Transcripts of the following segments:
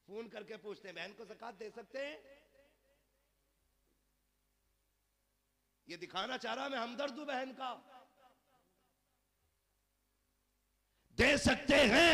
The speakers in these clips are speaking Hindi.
फोन करके पूछते हैं बहन को ज़कात दे सकते हैं? ये दिखाना चाह रहा मैं हमदर्द हूं बहन का। दे सकते हैं,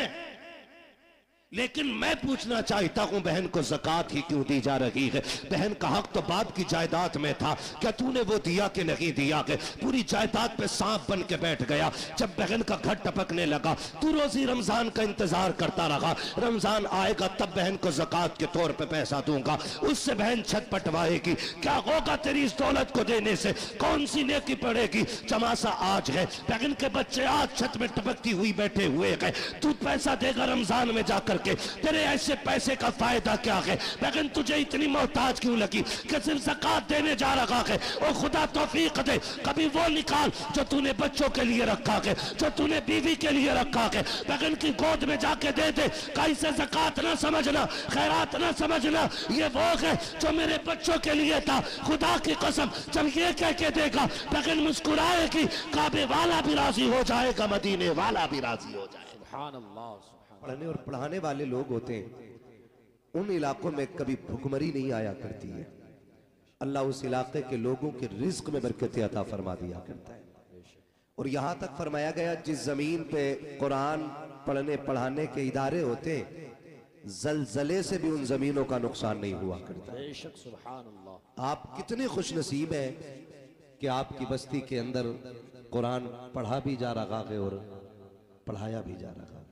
लेकिन मैं पूछना चाहता हूं बहन को ज़कात ही क्यों दी जा रही है? बहन का हक तो बाप की जायदाद में था, क्या तूने वो दिया कि नहीं दिया? के पूरी जायदाद पे सांप बन के बैठ गया। जब बहन का घर टपकने लगा, तू रोजी रमजान का इंतजार करता रहा, रमजान आएगा तब बहन को ज़कात के तौर पे पैसा दूंगा। उससे बहन छत पटवाएगी, क्या होगा तेरी इस दौलत को देने से? कौन सी नेकी पड़ेगी? चमासा आज है, बहन के बच्चे आज छत में टपकती हुई बैठे हुए हैं, तू पैसा देगा रमजान में जाकर के? तेरे ऐसे पैसे का फायदा क्या है? लेकिन तुझे इतनी मोहताज क्यों लगी कि सिर्फ ज़कात देने जा रहा है? और खुदा तौफीक दे कभी वो निकाल जो तूने बच्चों के लिए रखा है, जो तूने बीवी के लिए रखा है, लेकिन की गोद में जाके दे दे। कहीं से ज़कात ना समझना, खैरात ना समझना, ये वो है जो मेरे बच्चों के लिए था। खुदा की कसम जब ये कह के देगा, लेकिन मुस्कुराएगी, काबे वाला भी राजी हो जाएगा, मदीने वाला भी राजी हो जाएगा। सुभान अल्लाह। पढ़ने और पढ़ाने वाले लोग होते हैं, उन इलाकों में कभी भुखमरी नहीं आया करती है। अल्लाह उस इलाके के लोगों के रिज्क में बरकत अता फरमा दिया करता है। और यहां तक फरमाया गया, जिस जमीन पे कुरान पढ़ने पढ़ाने के इदारे होते हैं, जलजले से भी उन जमीनों का नुकसान नहीं हुआ करता। बेशक सुभान अल्लाह। आप कितने खुश नसीब हैं कि आपकी बस्ती के अंदर कुरान पढ़ा भी जा रहा है और पढ़ाया भी जा रहा है।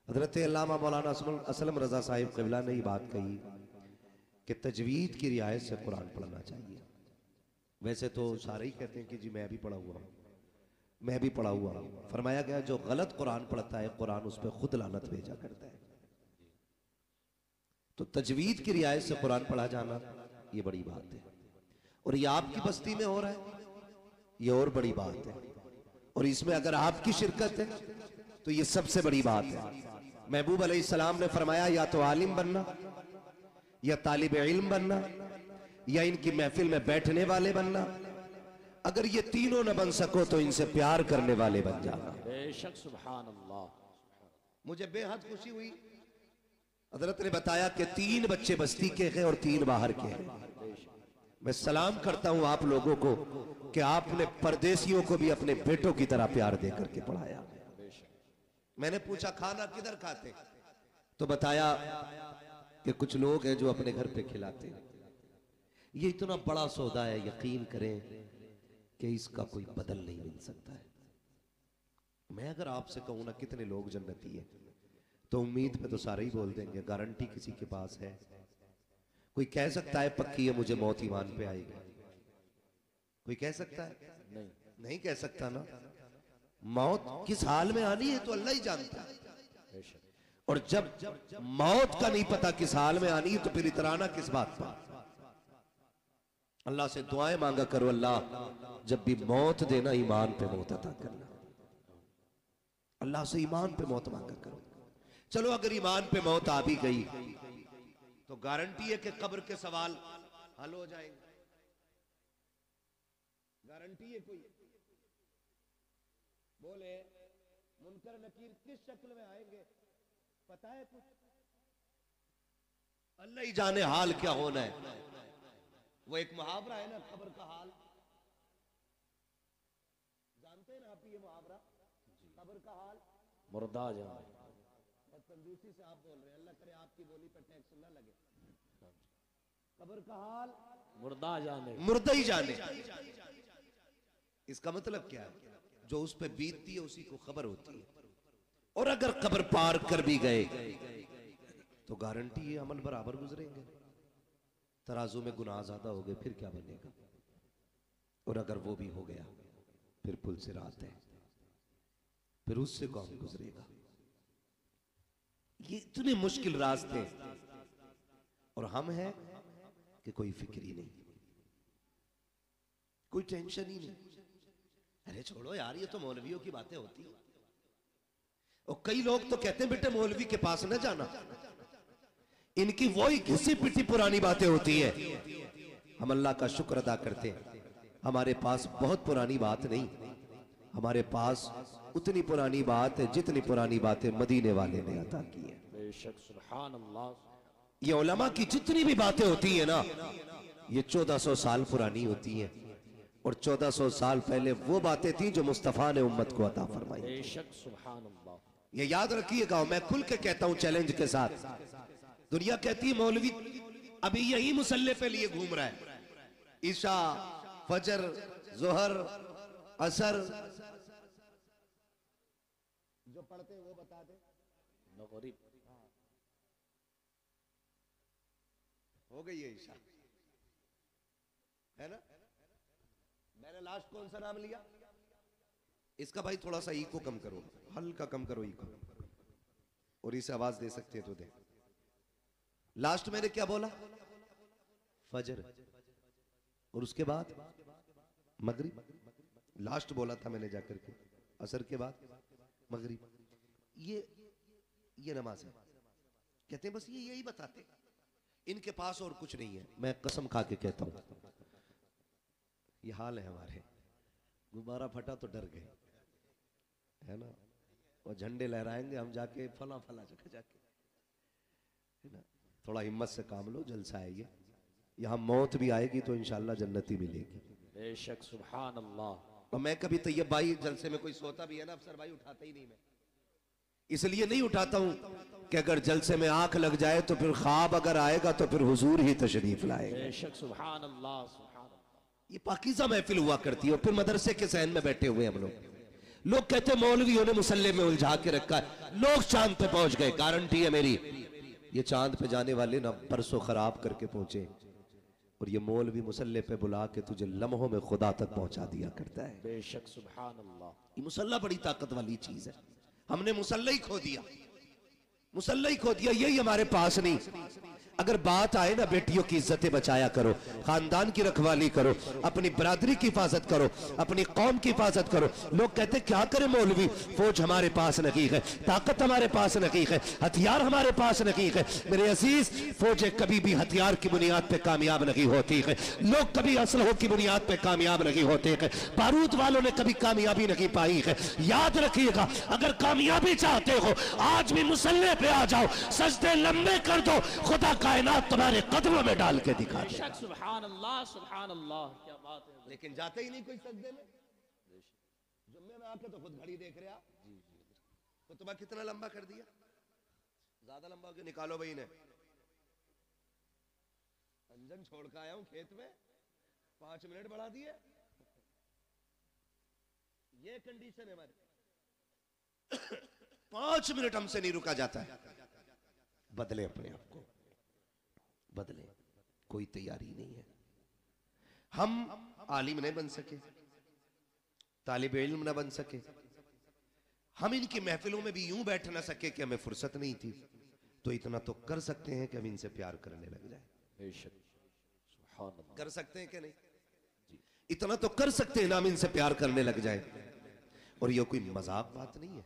हजरत अल्लामा मौलाना असलम रजा साहिब क़िबला ने ये बात कही कि तजवीद की रियायत से कुरान पढ़ना चाहिए। वैसे तो सारे ही कहते हैं कि जी मैं भी पढ़ा हुआ हूँ, मैं भी पढ़ा हुआ हूँ। फरमाया गया जो गलत कुरान पढ़ता है, कुरान उस पर खुद लानत भेजा करता है। तो तजवीद की रियायत से कुरान पढ़ा जाना ये बड़ी बात है, और ये आपकी बस्ती में हो रहा है, ये और बड़ी बात है। और इसमें अगर आपकी शिरकत है तो ये सबसे बड़ी बात है। महबूब अलैहिस्सलाम ने फरमाया, या तो आलिम बनना, या तालिब इल्म बनना, या इनकी महफिल में बैठने वाले बनना। अगर ये तीनों न बन सको तो इनसे प्यार करने वाले बन जाना। बेशक सुभान अल्लाह। मुझे बेहद खुशी हुई, हजरत ने बताया कि 3 बच्चे बस्ती के हैं और 3 बाहर के हैं। मैं सलाम करता हूं आप लोगों को कि आपने परदेसियों को भी अपने बेटों की तरह प्यार दे करके पढ़ाया। मैंने पूछा खाना किधर खाते, तो बताया कि कुछ लोग हैं जो अपने घर पे खिलाते हैं। ये इतना बड़ा सौदा है, यकीन करें कि इसका कोई बदल नहीं मिल सकता है। मैं अगर आपसे कहूं ना कितने लोग जन्नती है, तो उम्मीद पे तो सारे ही बोल देंगे, गारंटी किसी के पास है? कोई कह सकता है पक्की है मुझे मौत ईमान पे आएगी? कोई कह सकता है? नहीं, नहीं कह सकता ना। मौत किस हाल में आनी है तो अल्लाह ही जानता है। और जब मौत का नहीं पता किस हाल में आनी है तो फिर इतराना किस बात पर? अल्लाह से दुआएं मांगा करो, अल्लाह जब भी मौत देना ईमान पे मौत अता करना। अल्लाह से ईमान पे मौत मांगा करो। चलो अगर ईमान पे मौत आ भी गई तो गारंटी है कि कब्र के सवाल हल हो जाएंगे। गारंटी है कोई? बोले मुनकर नकीर किस शक्ल में आएंगे, पता है कुछ? अल्लाह ही जाने हाल क्या होना है। वो एक मुहावरा है ना, कब्र का हाल जानते हैं ना आप? ये मुहावरा कब्र का हाल मुर्दा जाने। कंजूसी से आप बोल रहे हैं, अल्लाह करे आपकी बोली पर टैक्स ना लगे। कब्र का हाल मुर्दा जाने, मुर्दा ही जाने। इसका मतलब क्या है? जो उस पे बीतती है उसी को खबर होती है। और अगर कब्र पार कर भी गए तो गारंटी है अमल बराबर गुजरेंगे। तराजू में गुनाह ज्यादा हो गए फिर क्या बनेगा? और अगर वो भी हो गया फिर पुल से रात है, फिर उससे कौन गुजरेगा? ये इतने मुश्किल रास्ते, और हम हैं कि कोई फिक्र ही नहीं, कोई टेंशन ही नहीं। अरे छोड़ो यार, ये तो मौलवियों की बातें होती है। और कई लोग तो कहते हैं बेटे मौलवी के पास न जाना, इनकी वही घिसी पिटी पुरानी बातें होती है। हम अल्लाह का शुक्र अदा करते हैं, हमारे पास बहुत पुरानी बात नहीं, हमारे पास उतनी पुरानी बात है जितनी पुरानी बातें मदीने वाले ने अता की है। बेशक सुभान अल्लाह। ये उलमा की जितनी भी बातें होती है ना, ये 1400 साल पुरानी होती हैं, और 1400 साल पहले वो बातें थी जो मुस्तफा ने उम्मत को अता फरमाई। बेशक सुभान अल्लाह। ये याद रखिएगा, मैं खुल के कहता हूं चैलेंज के साथ। दुनिया कहती है मौलवी अभी यही मुसल्ले पे लिए घूम रहा है, ईशा, फजर, जोहर, असर जो पढ़ते हैं वो बता दे। मगरिब हो गई है ईशा, है ना? मैंने लास्ट कौन सा नाम लिया? इसका भाई थोड़ा सा इको कम करो, हल्का कम करो इको, और इसे आवाज दे सकते हैं तो दे। लास्ट मैंने क्या बोला? फजर, और उसके बाद मगरिब। लास्ट बोला था मैंने जाकर के, असर के बाद मगरिब। ये नमाज है। कहते हैं बस ये यही बताते, इनके पास और कुछ नहीं है। मैं कसम खा के कहता हूं, ये हाल है हमारे। गुब्बारा फटा तो डर गए, है ना? और झंडे लहराएंगे हम जाके फला फला जगह जाके, है ना? थोड़ा हिम्मत से काम लो, जलसा है ये। यहाँ मौत भी आएगी तो इंशाल्लाह जन्नती मिलेगी। बेशक सुभान अल्लाह। और मैं कभी तैयब भाई जलसे में कोई सोता भी है ना, अफसर भाई उठाता ही नहीं। मैं इसलिए नहीं उठाता हूं कि अगर जलसे में आंख लग जाए तो फिर ख्वाब अगर आएगा तो फिर हुजूर ही तशरीफ लाएगा। बेशक सुभान अल्लाह सुभान अल्लाह। ये पाकीज़ा महफिल हुआ करती है। और फिर मदरसे के सहन में बैठे हुए हम लोग कहते मौलवियों ने मुसल्ले में उलझा के रखा है। लोग चांद पे पहुंच गए, गारंटी है मेरी। ये चांद पे जाने वाले ना परसों खराब करके पहुंचे, और ये मौलवी मुसल्ले पे बुला के तुझे लम्हों में खुदा तक पहुंचा दिया करता है। बेशक सुभान अल्लाह। ये मुसल्ला बड़ी ताकत वाली चीज है। हमने मुसल्ला ही खो दिया, मुसल्ला ही खो दिया। यही हमारे पास नहीं। अगर बात आए ना, बेटियों की इज्जतें बचाया करो, खानदान की रखवाली करो, अपनी बरादरी की हिफाजत करो, अपनी कौम की हिफाजत करो। लोग कहते क्या करे मौलवी, फौज हमारे पास नहीं है, ताकत हमारे पास नहीं है, हथियार हमारे पास नहीं है। मेरे अजीज, फौजें कभी भी हथियार की बुनियाद पे कामयाब नहीं होती है। लोग कभी असलहों की बुनियाद पे कामयाब नहीं होते हैं। बारूद वालों ने कभी कामयाबी नहीं पाई है। याद रखिएगा, अगर कामयाबी चाहते हो आज भी मुसल्ले पे आ जाओ, सजदे लंबे कर दो, खुदा कायनात तुम्हारे कदमों में डाल के दिखा दे। सुभान अल्लाह सुभान अल्लाह। क्या बात है। लेकिन जाते ही नहीं कोई सजदे में। जुम्मे में आके तो खुद घड़ी देख रहे आप। खुतबा कितना लंबा कर दिया? ज्यादा लंबा हो गया, निकालो भाई ने। अंजन छोड़ के आया हूं खेत में, 5 मिनट बढ़ा दिए। ये कंडीशन है हमारी। 5 मिनट हमसे नहीं रुका जाता है। बदले अपने आप को, बदले। कोई तैयारी नहीं है। हम आलिम नहीं बन सके, तालिब इल्म न बन सके, हम इनकी महफिलों में भी यूं बैठ ना सके कि हमें फुर्सत नहीं थी। तो इतना तो कर सकते हैं कि हम इनसे प्यार करने लग जाए। बेशक सुभान अल्लाह। कर सकते हैं कि नहीं? इतना तो कर सकते हैं ना, हम इनसे प्यार करने लग जाए। और ये कोई मजाक बात नहीं है।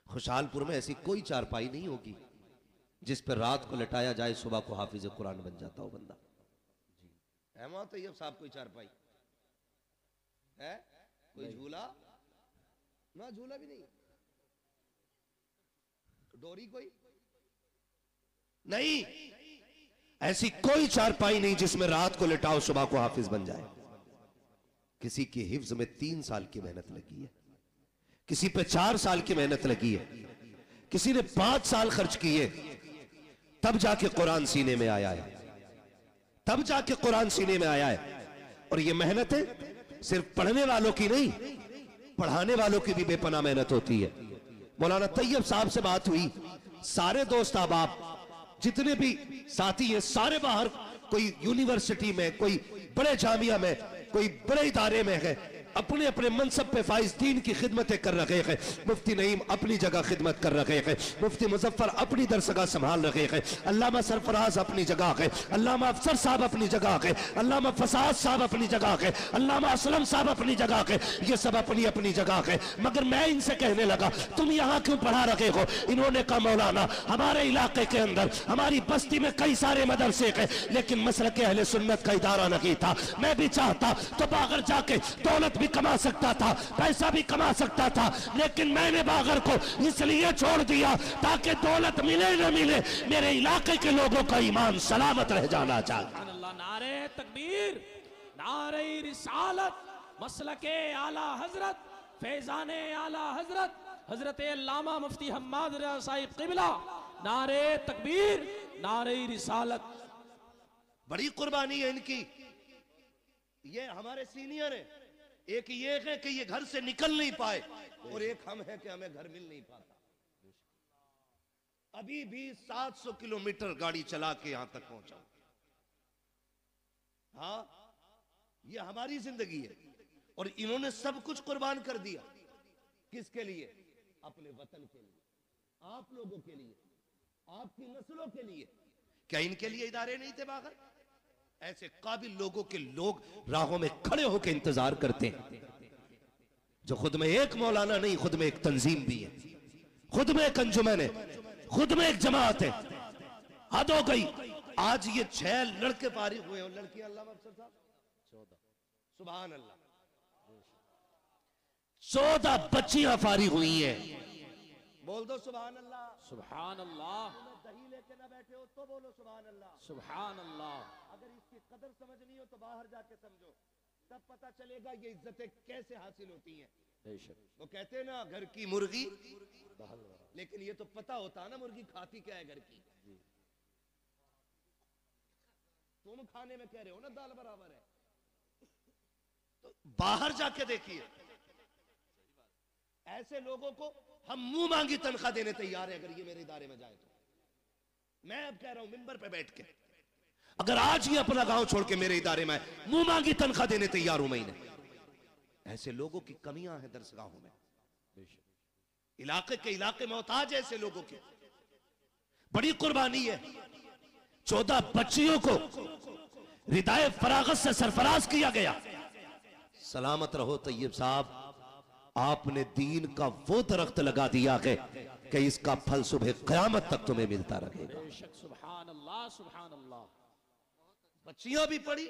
खुशहालपुर में ऐसी कोई चारपाई नहीं होगी जिस पर रात को लटाया जाए, सुबह को हाफिज कुरान बन जाता हो बंदा। है वहां तैयब साहब कोई चारपाई है? कोई झूला ना, झूला भी नहीं, डोरी कोई नहीं, ऐसी कोई चारपाई नहीं जिसमें रात को लिटाओ सुबह को हाफिज बन जाए। किसी की हिफ्ज में 3 साल की मेहनत लगी है, किसी पे 4 साल की मेहनत लगी है, किसी ने 5 साल खर्च किए, तब जाके कुरान सीने में आया है, तब जाके कुरान सीने में आया है। और ये मेहनतें सिर्फ पढ़ने वालों की नहीं, पढ़ाने वालों की भी बेपनाह मेहनत होती है। मौलाना तैयब साहब से बात हुई, सारे दोस्त अहबाब जितने भी साथी हैं सारे बाहर, कोई यूनिवर्सिटी में, कोई बड़े जामिया में, कोई बड़े इदारे में है, अपने अपने मनसब पे फाइज दीन की खिदमतें कर रहे हैं। मुफ्ती नईम अपनी जगह खिदमत कर रहे हैं, मुफ्ती मुजफ्फर अपनी दरसगाह संभाल रहे हैं, अल्लामा सरफराज अपनी जगह है, अल्लामा अफसर साहब अपनी जगह है, अल्लामा फसाद साहब अपनी जगह है, अल्लामा असलम साहब अपनी जगह है। ये सब अपनी अपनी जगह है। मगर मैं इनसे कहने लगा, तुम यहाँ क्यों पढ़ा रहे हो? इन्होंने कहा, मौलाना हमारे इलाके के अंदर हमारी बस्ती में कई सारे मदरसे हैं, लेकिन मसलक अहले सुन्नत का इदारा नहीं था। मैं भी चाहता तो बाहर जाके दौलत भी कमा सकता था, पैसा भी कमा सकता था, लेकिन मैंने बागर को इसलिए छोड़ दिया ताकि दौलत मिले न मिले मेरे इलाके के लोगों का ईमान सलामत रह जाना चाहिए। अल्लाह, नारे तकबीर, नारे रिसालत, मसलके आला हजरत, फैजाने आला हजरत, हजरत अल्लामा मुफ्ती हम्माद रज़ा साहिब किबला, नारे तकबीर, नारे रिसालत। बड़ी कुर्बानी है इनकी। ये हमारे सीनियर है, एक ये है कि ये घर से निकल नहीं पाए और एक हम है कि हमें घर मिल नहीं पाता। अभी भी 700 किलोमीटर गाड़ी चला के यहां तक पहुंचा। हाँ, ये हमारी जिंदगी है और इन्होंने सब कुछ कुर्बान कर दिया। किसके लिए? अपने वतन के लिए, आप लोगों के लिए, आपकी नस्लों के लिए। क्या इनके लिए इदारे नहीं थे बाहर? ऐसे काबिल लोगों के लोग राहों में खड़े होकर इंतजार करते हैं, जो खुद में एक मौलाना नहीं, खुद में एक तंजीम भी है, खुद में एक अंजुमन है, खुद में एक जमात है। हद हो गई। आज ये 6 लड़के फारिग हुए और लड़कियां अल्लाह अफसर साहब 14, सुभान अल्लाह, 14 बच्चियां फारिग हुई हैं। बोल दो सुभान अल्लाह। सुभान अल्लाह, दही लेके ना बैठे हो तो बोलो सुभान अल्लाह। सुभान अल्लाह। अगर इसकी कदर समझनी हो तो बाहर जाके समझो, तब पता चलेगा ये इज्जतें कैसे हासिल होती हैं। वो कहते हैं ना, घर की मुर्गी, लेकिन ये तो पता होता है ना मुर्गी खाती क्या है घर की। तुम खाने में कह रहे हो ना दाल बराबर है, तो बाहर जाके देखिए। ऐसे लोगों को हम मुंह मांगी तनख्वाह देने तैयार है, अगर ये मेरे इदारे में जाए तो। मैं अब कह रहा हूं मिंबर पे बैठ के, अगर आज ये अपना गांव छोड़ के मेरे इदारे में आए, मुंह मांगी तनख्वाह देने तैयार हूं मैं इन्हें। ऐसे लोगों की कमियां हैं दरसगाहों में, इलाके के इलाके मोहताज है ऐसे लोगों के। बड़ी कुर्बानी है। 14 बच्चियों को रिदाए फरागत से सरफराज किया गया। सलामत रहो तैयब साहब, आपने दीन का वो दरख्त लगा दिया है कि इसका फल सुबह क़यामत तक तुम्हें मिलता रहेगा। सुभान अल्लाह, सुभान अल्लाह। बच्चियां भी पढ़ी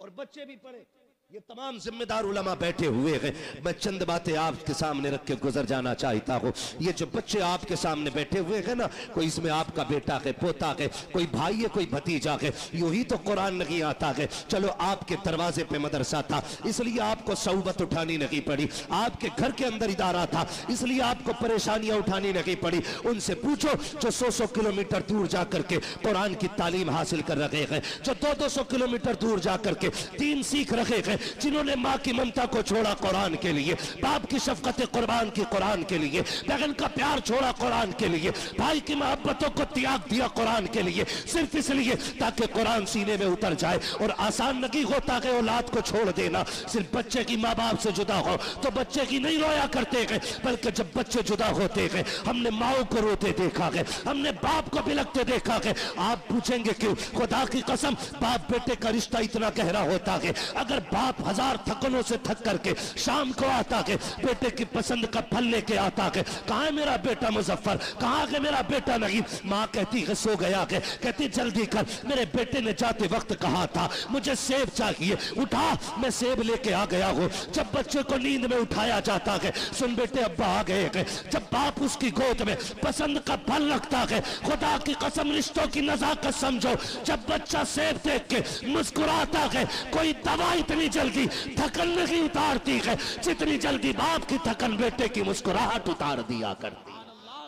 और बच्चे भी पढ़े। ये तमाम जिम्मेदार उलमा बैठे हुए हैं। मैं चंद बातें आपके सामने रख के गुजर जाना चाहता हूँ। ये जो बच्चे आपके सामने बैठे हुए हैं ना, कोई इसमें आपका बेटा है, पोता है, कोई भाई है, कोई भतीजा है। यूं ही तो कुरान नहीं आता है। चलो आपके दरवाजे पे मदरसा था इसलिए आपको सऊबत उठानी नहीं पड़ी, आपके घर के अंदर इदारा था इसलिए आपको परेशानियां उठानी नहीं पड़ी। उनसे पूछो जो 100-100 किलोमीटर दूर जाकर के कुरान की तालीम हासिल कर रहे हैं, जो 200-200 किलोमीटर दूर जाकर के दीन सीख रहे हैं, जिन्होंने माँ की ममता को छोड़ा कुरान के लिए, बाप की शफकत कुर्बान की कुरान के लिए, बहन का प्यार छोड़ा कुरान के लिए, भाई की मोहब्बतों को त्याग दिया कुरान के लिए, सिर्फ इसलिए ताकि कुरान सीने में उतर जाए। और आसान नहीं होता है औलाद को छोड़ देना। सिर्फ बच्चे की माँ बाप से जुदा हो तो बच्चे की नहीं रोया करते हैं, बल्कि जब बच्चे जुदा होते हैं हमने माओ को रोते देखा है, हमने बाप को बिलखते देखा है। आप पूछेंगे क्यों? खुदा की कसम, बाप बेटे का रिश्ता इतना गहरा होता है। अगर बाप 1000 थकनों से थक करके शाम को आता है, बेटे की पसंद का फल लेके आता है, कहाँ है मेरा बेटा मुजफ्फर, कहाँ है मेरा बेटा नहीं? माँ कहती है सो गया है, कहती जल्दी कर, मेरे बेटे ने जाते वक्त कहा था मुझे सेब चाहिए, उठा, मैं सेब लेके आ गया हूँ। जब बच्चे को नींद में उठाया जाता है, सुन बेटे अब्बा आ गए हैं, जब बाप उसकी गोद में पसंद का फल रखता है, खुदा की कसम रिश्तों की नजाकत समझो, जब बच्चा सेब देख के मुस्कुराता है, कोई दवा इतनी जल्दी थकन नहीं उतारती है जितनी जल्दी बाप की थकन बेटे की मुस्कुराहट उतार दिया करती।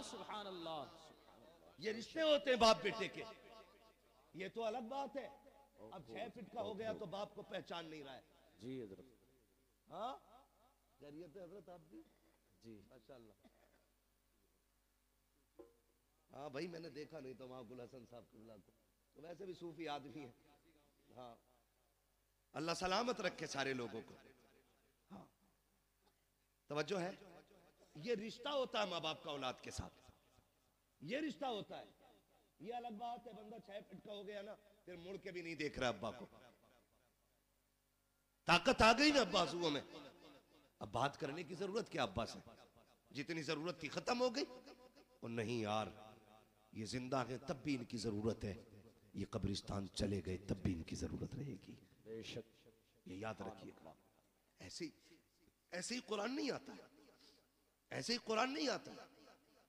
सुभान अल्लाह। ये रिश्ते होते हैं बाप बेटे के। ये तो अलग बात है। अब 6 फीट का हो गया तो बाप को पहचान नहीं रहा है। जी हजरत। हाँ, खैरियत है हजरत? आप भी जी माशाअल्लाह। हाँ भाई, मैंने देखा नहीं तो गुल हसन साहब किबला को, तो वैसे भी सूफी आदमी है। हाँ, अल्लाह सलामत रखे सारे लोगों को। हाँ, तवज्जो है। ये रिश्ता होता है माँ बाप का औलाद के साथ, ये रिश्ता होता है। ये अलग बात है बंदा 6 फीट का हो गया ना, फिर मुड़ के भी नहीं देख रहा अब्बा को। ताकत आ गई ना अब्बासुओं में, अब बात करने की जरूरत क्या अब्बा से? जितनी जरूरत थी खत्म हो गई। और नहीं यार, ये जिंदा है तब भी इनकी जरूरत है, ये कब्रिस्तान चले गए तब भी इनकी जरूरत रहेगी। बेशक। ये याद रखिएगा। ऐसी ऐसे ही कुरान नहीं आता, ऐसे ही कुरान नहीं आता,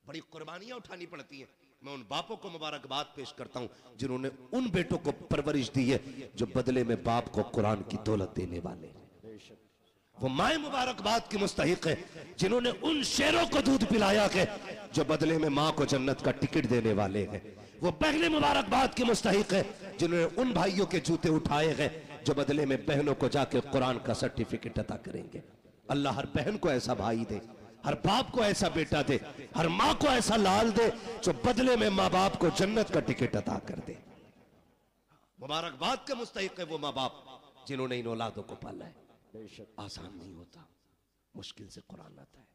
बड़ी कुर्बानियां उठानी पड़ती हैं। मैं उन बापों को मुबारकबाद पेश करता हूं जिन्होंने उन बेटों को परवरिश दी है जो बदले में बाप को कुरान की दौलत देने वाले। वो माए मुबारकबाद की मुस्तहिक है जिन्होंने उन शेरों को दूध पिलाया है जो बदले में मां को जन्नत का टिकट देने वाले हैं। वो पहले मुबारकबाद की मुस्तहिक है जिन्होंने उन भाइयों के जूते उठाए हैं जो बदले में बहनों को जाके कुरान का सर्टिफिकेट अता करेंगे। अल्लाह हर बहन को ऐसा भाई दे, हर बाप को ऐसा बेटा दे, हर माँ को ऐसा लाल दे जो बदले में माँ बाप को जन्नत का टिकट अता कर दे। मुबारकबाद के मुस्तहिक है वो माँ बाप जिन्होंने इन औलादों को पाला है। आसान नहीं होता, मुश्किल से कुरान आता है।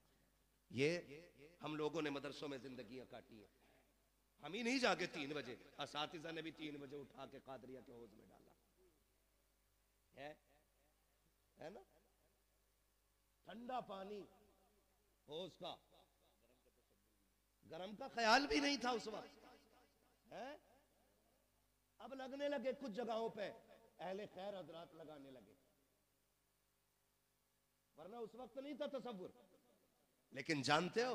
ये हम लोगों ने मदरसों में जिंदगियां काटी है। हम ही नहीं जाके 3 बजे, असातिज़ा ने भी 3 बजे उठा के कादरिया के हौज में डाला है ना। ठंडा पानी हौज का, गरम का ख्याल भी नहीं था उस वक्त है। अब लगने लगे कुछ जगहों पे, अहले खैर हजरात लगाने लगे, वरना उस वक्त नहीं था तसव्वुर। लेकिन जानते हो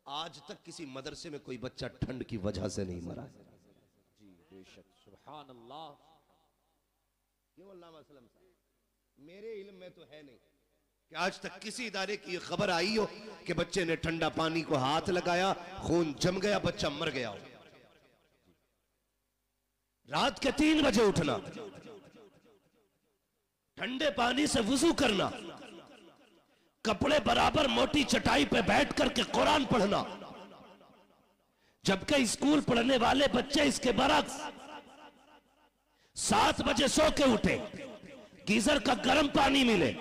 आज तक किसी मदरसे में कोई बच्चा ठंड की वजह से नहीं मरा। जी बेशक, सुभान अल्लाह। क्यों अल्लामा सलम साहब, मेरे इल्म में तो है नहीं कि आज तक किसी इदारे की खबर आई हो कि बच्चे ने ठंडा पानी को हाथ लगाया, खून जम गया, बच्चा मर गया हो। रात के 3 बजे उठना, ठंडे पानी से वुजू करना, कपड़े बराबर मोटी चटाई पे बैठ करके कुरान पढ़ना, जबकि स्कूल पढ़ने वाले बच्चे इसके बरक्स 7 बजे सो के उठे, गीजर का गर्म पानी मिले,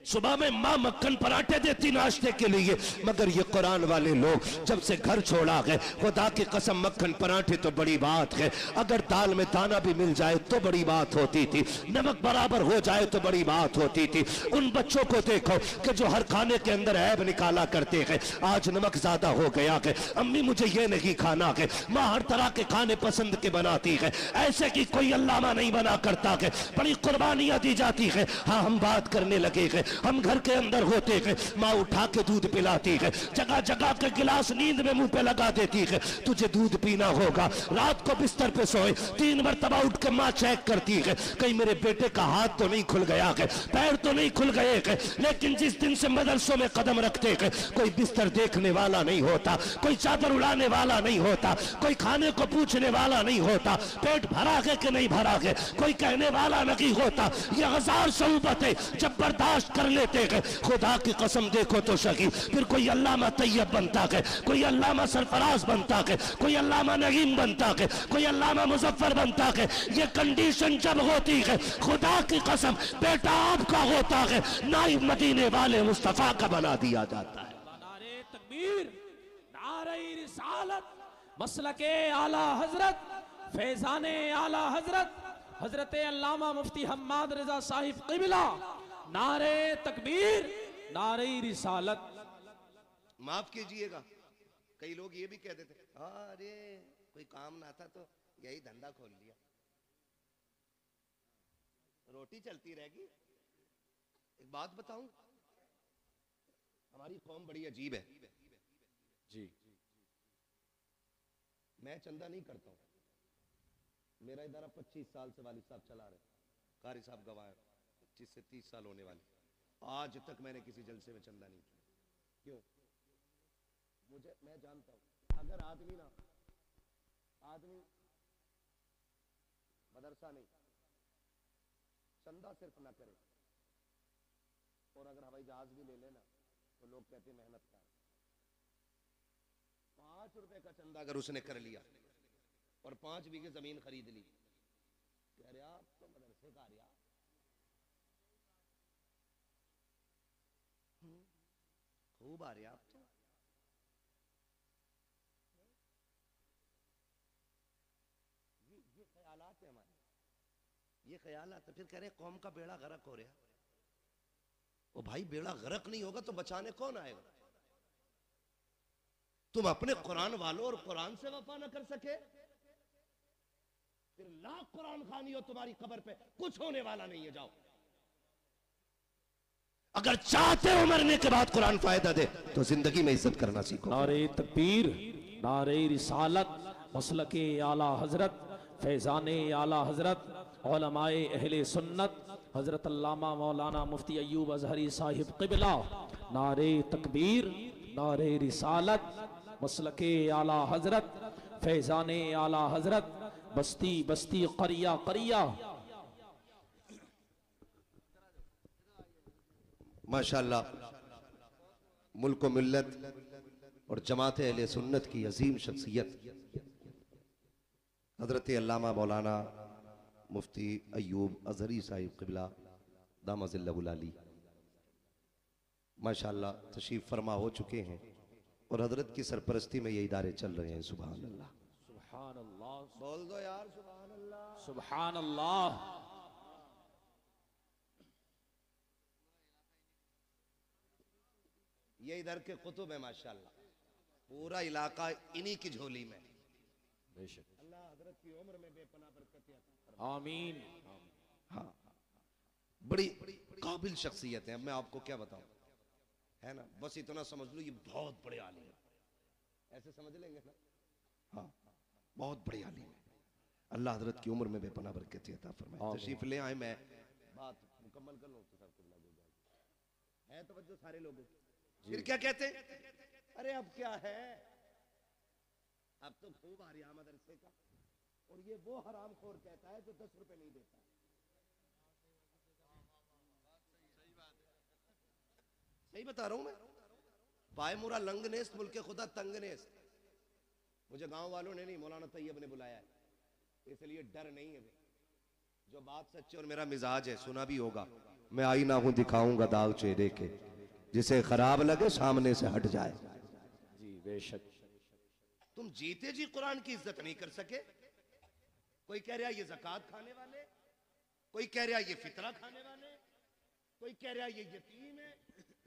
सुबह में माँ मक्खन पराठे देती नाश्ते के लिए, मगर ये कुरान वाले लोग जब से घर छोड़ा गए, खुदा की कसम मक्खन पराठे तो बड़ी बात है, अगर दाल में दाना भी मिल जाए तो बड़ी बात होती थी, नमक बराबर हो जाए तो बड़ी बात होती थी। उन बच्चों को देखो कि जो हर खाने के अंदर ऐब निकाला करते हैं, आज नमक ज्यादा हो गया है, अम्मी मुझे ये नहीं खाना है, माँ हर तरह के खाने पसंद के बनाती है, ऐसे की कोई अल्लामा नहीं बना करता है, बड़ी कुर्बानियां दी जाती है। हाँ, हम बात करने लगे हैं, हम घर के अंदर होते हैं, माँ उठा के दूध पिलाती है, जगह जगह के गिलास नींद में मुंह पे लगा देती है, तुझे दूध पीना होगा। रात को बिस्तर पे सोए 3 मरतबा उठ के माँ चेक करती है, कहीं मेरे बेटे का हाथ तो नहीं खुल गया है, पैर तो नहीं खुल गए हैं। लेकिन जिस दिन से मदरसों में कदम रखते हैं, कोई बिस्तर देखने वाला नहीं होता, कोई चादर उड़ाने वाला नहीं होता, कोई खाने को पूछने वाला नहीं होता, पेट भरा है कि नहीं भरा है कोई कहने वाला नहीं होता। ये 1000 शऊबतें जब बर्दाश्त कर लेते हैं, खुदा की कसम देखो तो सही, फिर कोई अल्लामा तैयब बनता है, कोई अल्लामा सरफराज बनता है, कोई अल्लामा नईम बनता है, कोई अल्लामा मुजफ्फर बनता है। ये कंडीशन जब होती है, खुदा की कसम बेटा आपका होता है, नाइब मदीने वाले मुस्तफा का बना दिया जाता है। नारे तकबीर, नारे रिसालत, मसलके आला हजरत, फैजाने आला हजरत, हजरत अल्लामा मुफ्ती हम्माद रजा साहिब क़िबला, नारे तकबीर, नारे रिसालत। माफ कीजिएगा, कई लोग ये भी कह देते, अरे कोई काम ना था तो यही धंधा खोल लिया, रोटी चलती रहेगी। एक बात बताऊं, हमारी कौम बड़ी अजीब है जी। मैं चंदा नहीं करता हूं, मेरा इदारा 25 साल से वालिद साहब चला रहे, कारी साहब गवाह 25 से 30 साल होने वाले, आज तक मैंने किसी जलसे में चंदा नहीं किया। क्यों? मैं जानता हूं अगर आदमी मदरसा नहीं, चंदा सिर्फ ना करे और अगर हवाई जहाज भी ले लेना तो लोग कहते मेहनत कर, 5 रुपए का चंदा अगर उसने कर लिया और 5 बीघे जमीन खरीद ली, कह रहे आप तो मदरसे का रिया, खूब आ रहे आप तो। ये ख्यालात है हमारे, ये ख्यालात है। फिर कह रहे कौम का बेड़ा गरक हो रहा। ओ भाई, बेड़ा गरक नहीं होगा तो बचाने कौन आएगा? तुम अपने कुरान वालों और कुरान से वफा न कर सके, फिर लाख कुरान खानी हो तुम्हारी कब्र पे कुछ होने वाला नहीं है। जाओ अगर चाहते हो मरने के बाद कुरान फायदा दे तो जिंदगी में इज्जत करना सीखो। नारे तकबीर, नारे रिसालत, मसलके आला हजरत, फैजाने आला हजरत, उलमाए अहले सुन्नत, हजरत अल्लामा मौलाना मुफ्ती अय्यूब अजहरी साहिब क़िबला। नारे तकबीर, नारे रिसालत, मसलके आला हजरत, फैजाने आला हजरत, बस्ती बस्ती करिया करिया। माशाअल्लाह, मुल्क व मिल्लत और जमात अहले सुन्नत की अजीम शख्सियत हजरत अल्लामा मौलाना मुफ्ती अय्यूब अजहरी साहिब क़िबला दामज़िल्लहुल आली माशाअल्लाह तशरीफ फरमा हो चुके हैं और हजरत की सरपरस्ती में ये इदारे चल रहे हैं। सुभान अल्लाह, सुभान अल्लाह, बोल दो यार सुभान अल्लाह। सुभान अल्लाह। ये इधर के कुतुब है माशाअल्लाह, पूरा इलाका इन्हीं की झोली में। बेशक, अल्लाह हजरत की उम्र में बेपनाह बरकत अता फरमाए। आमीन। हाँ, बड़ी काबिल शख्सियत है। अब मैं आपको क्या बताऊं, है ना, बस इतना समझ लो ये बहुत बड़े आलिम है, ऐसे समझ लेंगे ना। हाँ, बहुत बड़े आलिम है। अल्लाह हजरत की उम्र में बेपनाह बरकत अता फरमाए। तशरीफ ले आए, मैं बात मुकम्मल कर लूं तो सब कुछ लागू हो जाएगा। है तवज्जो सारे लोगों की। फिर क्या कहते, अरे अब क्या है, अब तो खूब आ रहा मदरसे का, और ये वो हराम खोर कहता है जो 10 रुपए नहीं देता। सही बता रहा हूं मैं। पाए मुरा लंगनेस मुल्के खुदा तंगनेस। मुझे गांव वालों ने नहीं, मौलाना तैयब ने बुलाया है, इसलिए डर नहीं है। जो बात सच्ची और मेरा मिजाज है, सुना भी होगा। मैं आईना हूं दिखाऊंगा दाग चेहरे के, जिसे खराब लगे सामने से हट जाए। जी बेशक। तुम जीते जी कुरान की इज्जत नहीं कर सके। कोई कह रहा ये ज़कात खाने वाले, कोई कह रहा ये फितरा खाने वाले, कोई कह रहा ये यतीम है,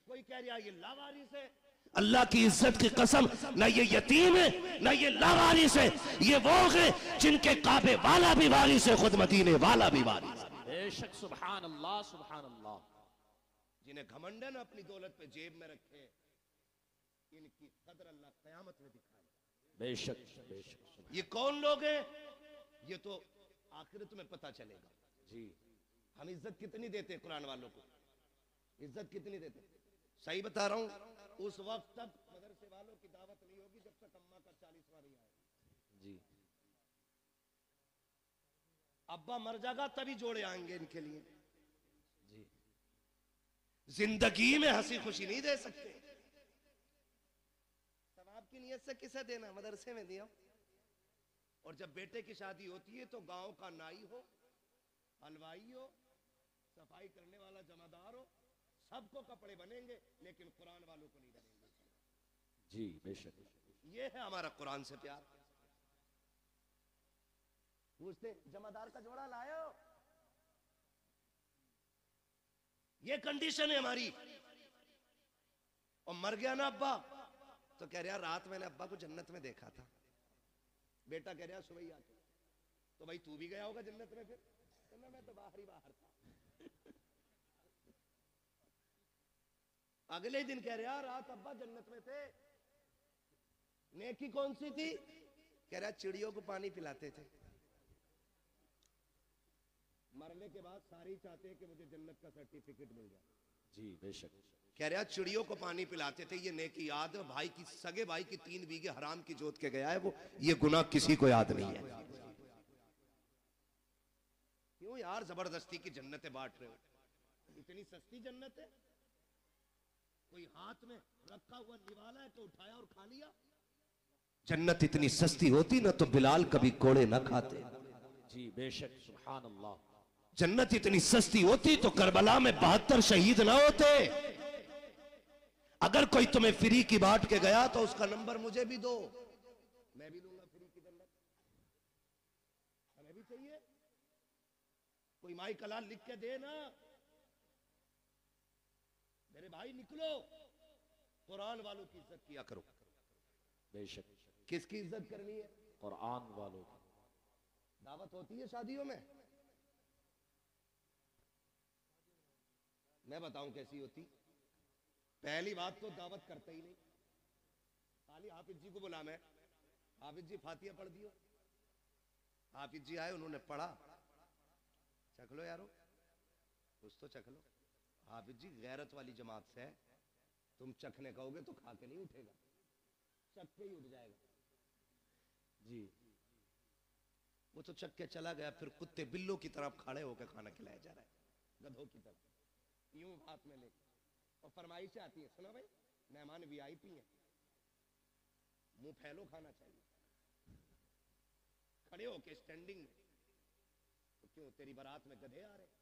कोई कह रहा ये लावारिस है। अल्लाह की इज्जत की कसम, ना ये यतीम है ना ये लावारिस है। ये वो है जिनके काबे वाला भी वारिस है, खुद मदीने वाला भी वारिस है। बेशक, सुभान अल्लाह, सुभान अल्लाह। जिन्हें घमंड है ना अपनी दौलत पे जेब में रखे, इनकी कदर अल्लाह क़यामत में दिखाए। बेशक बेशक। ये कौन लोग हैं, ये तो आखिरत में पता चलेगा। जी, हम इज्जत कितनी देते कुरान वालों को, इज्जत कितनी देते। सही बता रहा हूं, उस वक्त तक मदरसे वालों की दावत नहीं होगी जब तक अम्मा का 40वां नहीं आएगा। जी, अब्बा मर जाएगा तभी जोड़े आएंगे इनके लिए। जी, जिंदगी में हंसी खुशी नहीं दे सकते। सवाब की नियत से किसे देना, मदरसे में दिया। और जब बेटे की शादी होती है तो गांव का नाई हो, हलवाई हो, सफाई करने वाला जमादार हो, सबको कपड़े बनेंगे, लेकिन कुरान वालों को नहीं बनेंगे। जी बेशक। ये है हमारा कुरान से प्यार। पूछते जमादार का जोड़ा लायो, ये कंडीशन है हमारी। और मर गया ना अब्बा तो कह रहा रात मैंने अब्बा को जन्नत में देखा था। बेटा कह रहा सुबह आके, तो भाई तू भी गया होगा जन्नत में। फिर तो मैं तो बाहर ही बाहर था। अगले दिन कह रहा रात अब्बा जन्नत में थे। नेकी कौन सी थी? कह रहा चिड़ियों को पानी पिलाते थे। मरने के बाद सारे चाहते हैं कि मुझे जन्नत का सर्टिफिकेट मिल जाए। जी बेशक। कह रहा चिड़ियों को पानी पिलाते थे, ये नेकी याद है। भाई की सगे भाई की 3 बीघे हराम की जोत के गया है वो, ये गुनाह किसी को याद नहीं है। क्यों यार जबरदस्ती की जन्नतें बांट रहे हो? इतनी सस्ती जन्नत है? कोई हाथ में रखा हुआ निवाला है तो उठाया और खा लिया? जन्नत इतनी सस्ती होती ना तो बिलाल कभी कोड़े ना खाते। जी बेशक, सुभान अल्लाह। जन्नत इतनी सस्ती होती तो करबला में 72 शहीद ना होते। अगर कोई तुम्हें फ्री की बांट के गया तो उसका नंबर मुझे भी दो, मैं भी लूंगा फ्री की जन्नत। हमें भी चाहिए। कोई माई कलाल लिख के दे ना, मेरे भाई निकलो कुरान वालों की इज्जत किया करो। बेशक। किसकी इज्जत करनी है? कुरान वालों की। दावत होती है शादियों में, मैं बताऊं कैसी होती। पहली बात तो दावत करते ही नहीं, खाली हाफिज जी को बुला, मैं हाफिज जी फातिहा पढ़ दियो। हाफिज जी आए, उन्होंने पढ़ा, चख लो यारो, कुछ तो चख लो। हाफिज जी गैरत वाली जमात से है, तुम चखने कहोगे तो खा के नहीं उठेगा, चख के ही उठ जाएगा जी। वो तो चख के चला गया, फिर कुत्ते बिल्लों की तरफ खड़े होकर खाना खिलाया जा रहा है, गधों की तरफ, यूं हाथ में लेकर। और फरमाइश आती है, सुनो भाई मेहमान वीआईपी हैं, मुंह फैलो खाना चाहिए, खड़े होके स्टैंडिंग में। तो क्यों तेरी बारात में गधे आ रहे?